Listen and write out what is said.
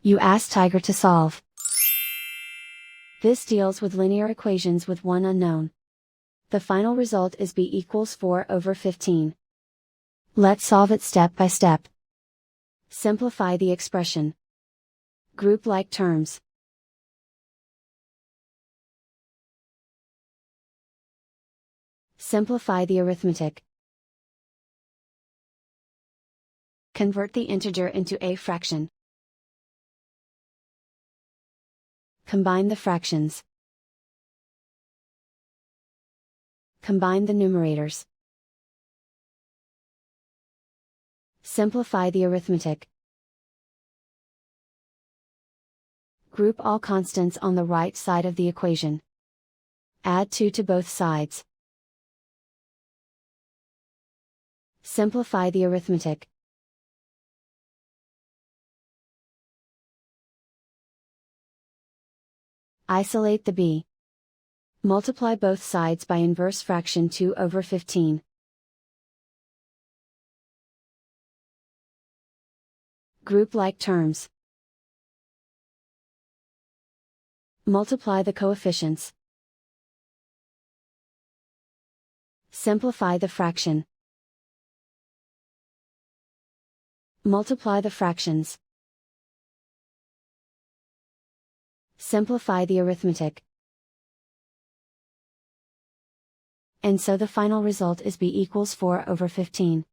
You ask Tiger to solve. This deals with linear equations with one unknown. The final result is b equals 4/15. Let's solve it step by step. Simplify the expression. Group like terms. Simplify the arithmetic. Convert the integer into a fraction. Combine the fractions. Combine the numerators. Simplify the arithmetic. Group all constants on the right side of the equation. Add 2 to both sides. Simplify the arithmetic. Isolate the b. Multiply both sides by inverse fraction 2/15. Group like terms. Multiply the coefficients. Simplify the fraction. Multiply the fractions. Simplify the arithmetic. And so the final result is b equals 4/15.